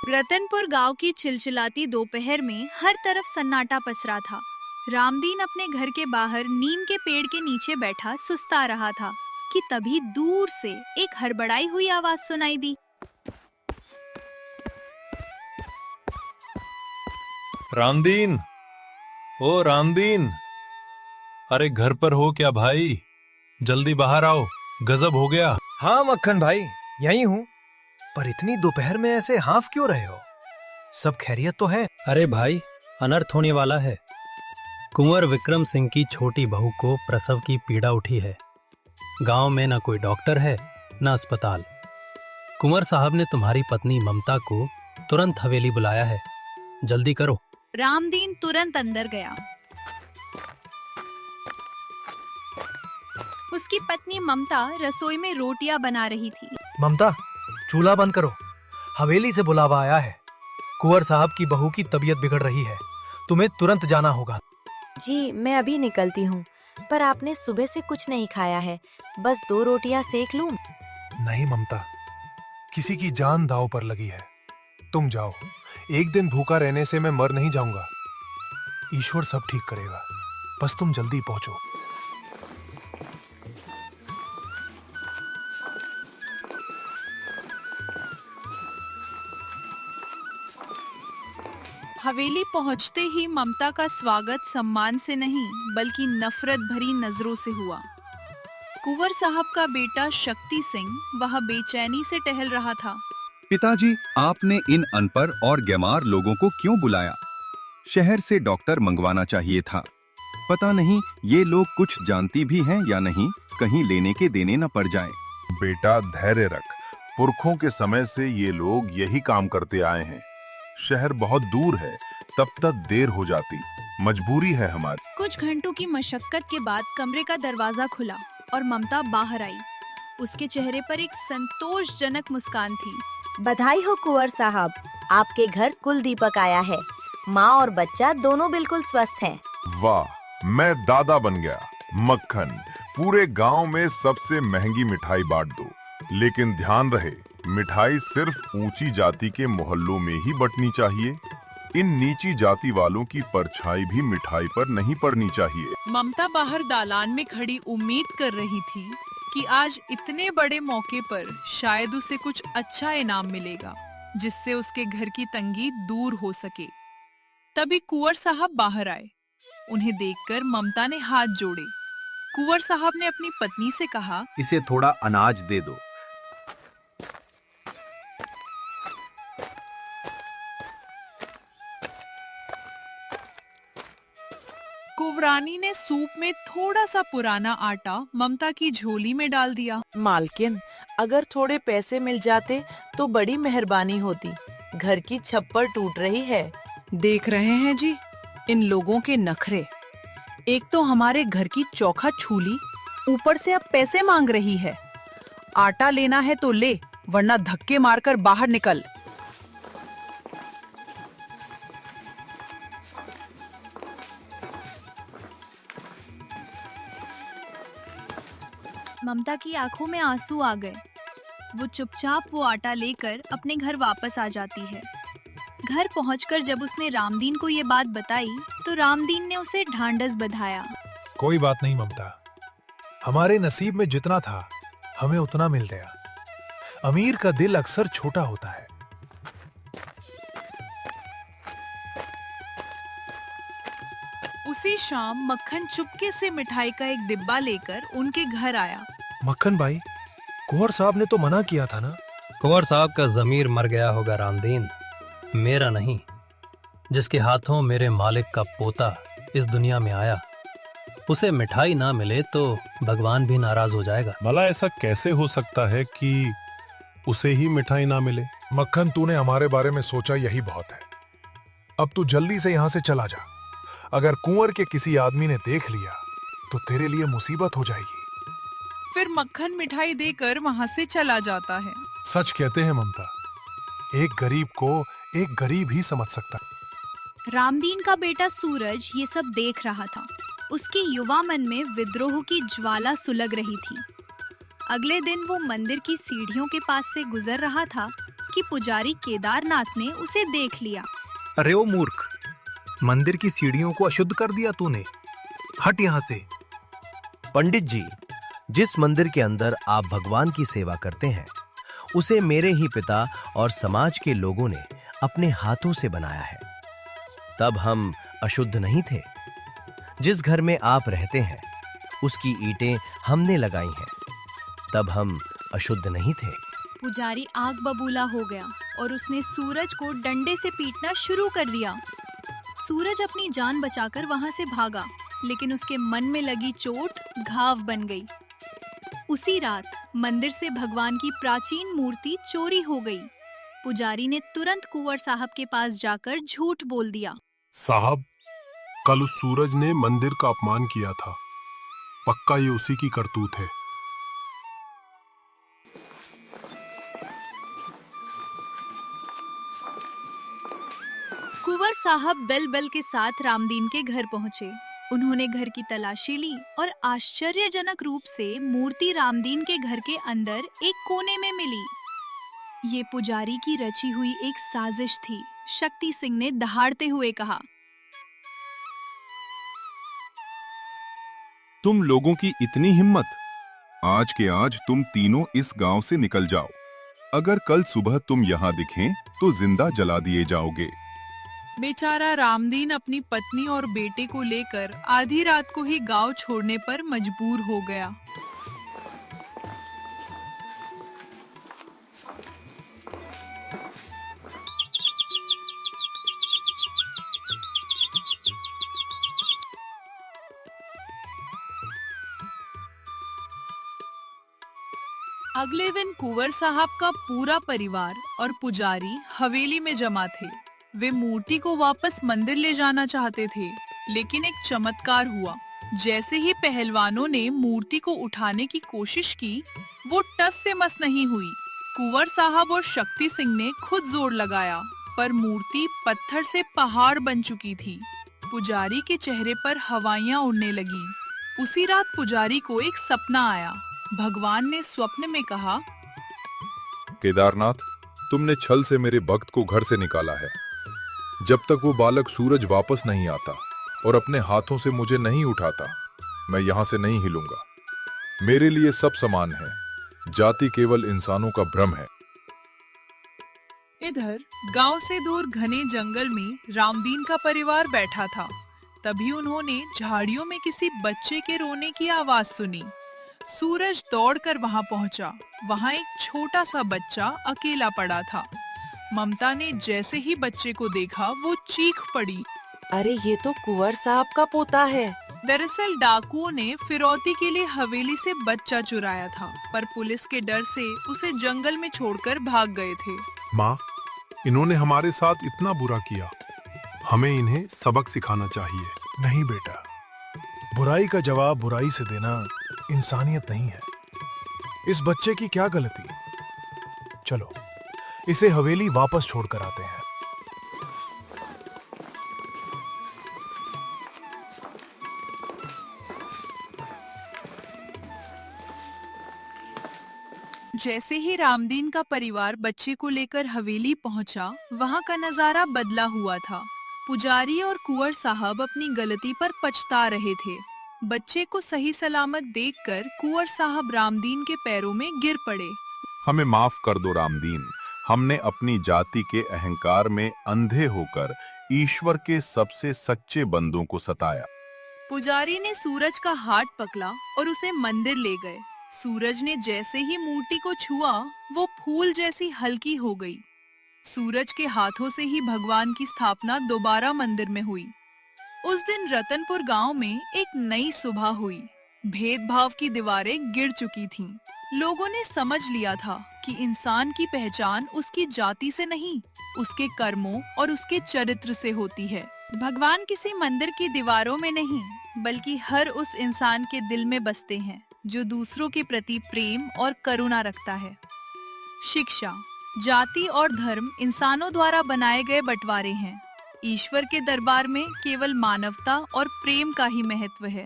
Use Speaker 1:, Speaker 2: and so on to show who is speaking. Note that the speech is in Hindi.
Speaker 1: रतनपुर गांव की चिलचिलाती दोपहर में हर तरफ सन्नाटा पसरा था। रामदीन अपने घर के बाहर नीम के पेड़ के नीचे बैठा सुस्ता रहा था कि तभी दूर से एक हड़बड़ाई हुई आवाज सुनाई दी।
Speaker 2: रामदीन, ओ रामदीन, अरे घर पर हो क्या भाई? जल्दी बाहर आओ, गजब हो गया।
Speaker 3: हाँ मक्खन भाई, यही हूँ। पर इतनी दोपहर में ऐसे हाफ क्यों रहे हो? सब खैरियत तो है?
Speaker 4: अरे भाई, अनर्थ होने वाला है। कुंवर विक्रम सिंह की छोटी बहू को प्रसव की पीड़ा उठी है। गांव में न कोई डॉक्टर है न अस्पताल। कुंवर साहब ने तुम्हारी पत्नी ममता को तुरंत हवेली बुलाया है। जल्दी करो।
Speaker 1: रामदीन तुरंत अंदर गया। उसकी पत्नी ममता रसोई में रोटियां बना रही थी।
Speaker 3: ममता, चूल्हा बंद करो। हवेली से बुलावा आया है। कुंवर साहब की बहू की तबीयत बिगड़ रही है। तुम्हें तुरंत जाना होगा।
Speaker 5: जी, मैं अभी निकलती हूँ। पर आपने सुबह से कुछ नहीं खाया है। बस 2 रोटियां सेक लूं?
Speaker 6: नहीं ममता, किसी की जान दांव पर लगी है। तुम जाओ। एक दिन भूखा रहने से मैं मर नहीं जाऊंगा। ईश्वर सब ठीक करेगा। बस तुम जल्दी पहुंचो।
Speaker 1: हवेली पहुंचते ही ममता का स्वागत सम्मान से नहीं बल्कि नफरत भरी नजरों से हुआ। कुंवर साहब का बेटा शक्ति सिंह वह बेचैनी से टहल रहा था।
Speaker 7: पिताजी, आपने इन अनपढ़ और गैमार लोगों को क्यों बुलाया? शहर से डॉक्टर मंगवाना चाहिए था। पता नहीं ये लोग कुछ जानती भी हैं या नहीं, कहीं लेने के देने न पड़ जाए।
Speaker 8: बेटा धैर्य रख। पुरखों के समय से ये लोग यही काम करते आए हैं। शहर बहुत दूर है, तब तक देर हो जाती। मजबूरी है हमारी।
Speaker 1: कुछ घंटों की मशक्कत के बाद कमरे का दरवाजा खुला और ममता बाहर आई। उसके चेहरे पर एक संतोषजनक मुस्कान थी।
Speaker 5: बधाई हो कुंवर साहब, आपके घर कुल दीपक आया है। माँ और बच्चा दोनों बिल्कुल स्वस्थ हैं।
Speaker 8: वाह, मैं दादा बन गया। मक्खन, पूरे गांव में सबसे महंगी मिठाई बांट दो। लेकिन ध्यान रहे, मिठाई सिर्फ ऊंची जाति के मोहल्लों में ही बंटनी चाहिए। इन नीची जाति वालों की परछाई भी मिठाई पर नहीं पड़नी चाहिए।
Speaker 9: ममता बाहर दालान में खड़ी उम्मीद कर रही थी कि आज इतने बड़े मौके पर शायद उसे कुछ अच्छा इनाम मिलेगा जिससे उसके घर की तंगी दूर हो सके। तभी कुंवर साहब बाहर आए। उन्हें देखकर ममता ने हाथ जोड़े। कुंवर साहब ने अपनी पत्नी से कहा,
Speaker 10: इसे थोड़ा अनाज दे दो।
Speaker 9: कुंवरानी ने सूप में थोड़ा सा पुराना आटा ममता की झोली में डाल दिया।
Speaker 11: मालकिन, अगर थोड़े पैसे मिल जाते तो बड़ी मेहरबानी होती। घर की छप्पर टूट रही है।
Speaker 9: देख रहे हैं जी, इन लोगों के नखरे। एक तो हमारे घर की चौखा छूली, ऊपर से अब पैसे मांग रही है। आटा लेना है तो ले, वरना धक्के मारकर बाहर निकल।
Speaker 1: ममता की आंखों में आंसू आ गए। वो चुपचाप वो आटा लेकर अपने घर वापस आ जाती है। घर पहुंचकर जब उसने रामदीन को ये बात बताई तो रामदीन ने उसे ढांढस बंधाया।
Speaker 6: कोई बात नहीं ममता, हमारे नसीब में जितना था हमें उतना मिल गया। अमीर का दिल अक्सर छोटा होता है।
Speaker 9: उसी शाम मक्खन चुपके से मिठाई का एक डिब्बा लेकर उनके घर आया।
Speaker 6: मक्खन भाई, कुंवर साहब ने तो मना किया था ना?
Speaker 4: कुंवर साहब का जमीर मर गया होगा रामदीन, मेरा नहीं। जिसके हाथों मेरे मालिक का पोता इस दुनिया में आया, उसे मिठाई ना मिले तो भगवान भी नाराज हो जाएगा।
Speaker 2: भला ऐसा कैसे हो सकता है कि उसे ही मिठाई ना मिले?
Speaker 6: मक्खन, तूने हमारे बारे में सोचा यही बहुत है। अब तू जल्दी से यहाँ से चला जा। अगर कुंवर के किसी आदमी ने देख लिया तो तेरे लिए मुसीबत हो जाएगी।
Speaker 9: फिर मक्खन मिठाई देकर वहाँ से चला जाता है।
Speaker 6: सच कहते हैं ममता, एक गरीब को एक गरीब ही समझ सकता।
Speaker 1: रामदीन का बेटा सूरज ये सब देख रहा था। उसके युवा मन में विद्रोह की ज्वाला सुलग रही थी। अगले दिन वो मंदिर की सीढ़ियों के पास से गुजर रहा था कि पुजारी केदारनाथ ने उसे देख लिया।
Speaker 3: अरे ओ मूर्ख, मंदिर की सीढ़ियों को अशुद्ध कर दिया तूने। हट यहाँ से।
Speaker 10: पंडित जी, जिस मंदिर के अंदर आप भगवान की सेवा करते हैं, उसे मेरे ही पिता और समाज के लोगों ने अपने हाथों से बनाया है। तब हम अशुद्ध नहीं थे। जिस घर में आप रहते हैं, उसकी ईंटें हमने लगाई हैं। तब हम अशुद्ध नहीं थे।
Speaker 1: पुजारी आग बबूला हो गया और उसने सूरज को डंडे से पीटना शुरू कर दिया। सूरज अपनी जान बचाकर वहां से भागा, लेकिन उसके मन में लगी चोट घाव बन गई। उसी रात मंदिर से भगवान की प्राचीन मूर्ति चोरी हो गई। पुजारी ने तुरंत कुंवर साहब के पास जाकर झूठ बोल दिया।
Speaker 6: साहब, कल उस सूरज ने मंदिर का अपमान किया था। पक्का ये उसी की करतूत है।
Speaker 1: कुंवर साहब बेल बेल के साथ रामदीन के घर पहुंचे। उन्होंने घर की तलाशी ली और आश्चर्यजनक रूप से मूर्ति रामदीन के घर के अंदर एक कोने में मिली। ये पुजारी की रची हुई एक साजिश थी। शक्ति सिंह ने दहाड़ते हुए कहा,
Speaker 7: तुम लोगों की इतनी हिम्मत! आज के आज तुम तीनों इस गांव से निकल जाओ। अगर कल सुबह तुम यहाँ दिखें तो जिंदा जला दिए जाओगे।
Speaker 9: बेचारा रामदीन अपनी पत्नी और बेटे को लेकर आधी रात को ही गांव छोड़ने पर मजबूर हो गया। अगले दिन कुंवर साहब का पूरा परिवार और पुजारी हवेली में जमा थे। वे मूर्ति को वापस मंदिर ले जाना चाहते थे, लेकिन एक चमत्कार हुआ। जैसे ही पहलवानों ने मूर्ति को उठाने की कोशिश की, वो टस से मस नहीं हुई। कुंवर साहब और शक्ति सिंह ने खुद जोर लगाया, पर मूर्ति पत्थर से पहाड़ बन चुकी थी। पुजारी के चेहरे पर हवाइयां उड़ने लगीं। उसी रात पुजारी को एक सपना आया। भगवान ने स्वप्न में कहा,
Speaker 8: केदारनाथ, तुमने छल से मेरे भक्त को घर से निकाला है। जब तक वो बालक सूरज वापस नहीं आता और अपने हाथों से मुझे नहीं उठाता, मैं यहां से नहीं हिलूंगा। मेरे लिए सब समान है। जाति केवल इंसानों का भ्रम है।
Speaker 9: इधर गांव से दूर घने जंगल में रामदीन का परिवार बैठा था। तभी उन्होंने झाड़ियों में किसी बच्चे के रोने की आवाज सुनी। सूरज दौड़कर वहां पहुंचा। वहां एक छोटा सा बच्चा अकेला पड़ा था। ममता ने जैसे ही बच्चे को देखा, वो चीख पड़ी,
Speaker 11: अरे ये तो कुंवर साहब का पोता है।
Speaker 9: दरअसल डाकुओं ने फिरौती के लिए हवेली से बच्चा चुराया था, पर पुलिस के डर से उसे जंगल में छोड़कर भाग गए थे।
Speaker 6: माँ, इन्होंने हमारे साथ इतना बुरा किया। हमें इन्हें सबक सिखाना चाहिए। नहीं बेटा, बुराई का जवाब बुराई से देना इंसानियत नहीं है। इस बच्चे की क्या गलती? चलो इसे हवेली वापस छोड़कर आते हैं।
Speaker 9: जैसे ही रामदीन का परिवार बच्चे को लेकर हवेली पहुंचा, वहां का नजारा बदला हुआ था। पुजारी और कुंवर साहब अपनी गलती पर पछता रहे थे। बच्चे को सही सलामत देखकर कुंवर साहब रामदीन के पैरों में गिर पड़े।
Speaker 8: हमें माफ कर दो रामदीन। हमने अपनी जाति के अहंकार में अंधे होकर ईश्वर के सबसे सच्चे बंदों को सताया।
Speaker 9: पुजारी ने सूरज का हाथ पकड़ा और उसे मंदिर ले गए। सूरज ने जैसे ही मूर्ति को छुआ, वो फूल जैसी हल्की हो गई। सूरज के हाथों से ही भगवान की स्थापना दोबारा मंदिर में हुई। उस दिन रतनपुर गांव में एक नई सुबह हुई। भेदभाव की दीवारें गिर चुकी थीं। लोगों ने समझ लिया था कि इंसान की पहचान उसकी जाति से नहीं, उसके कर्मों और उसके चरित्र से होती है। भगवान किसी मंदिर की दीवारों में नहीं, बल्कि हर उस इंसान के दिल में बसते हैं जो दूसरों के प्रति प्रेम और करुणा रखता है। शिक्षा, जाति और धर्म इंसानों द्वारा बनाए गए बंटवारे हैं। ईश्वर के दरबार में केवल मानवता और प्रेम का ही महत्व है।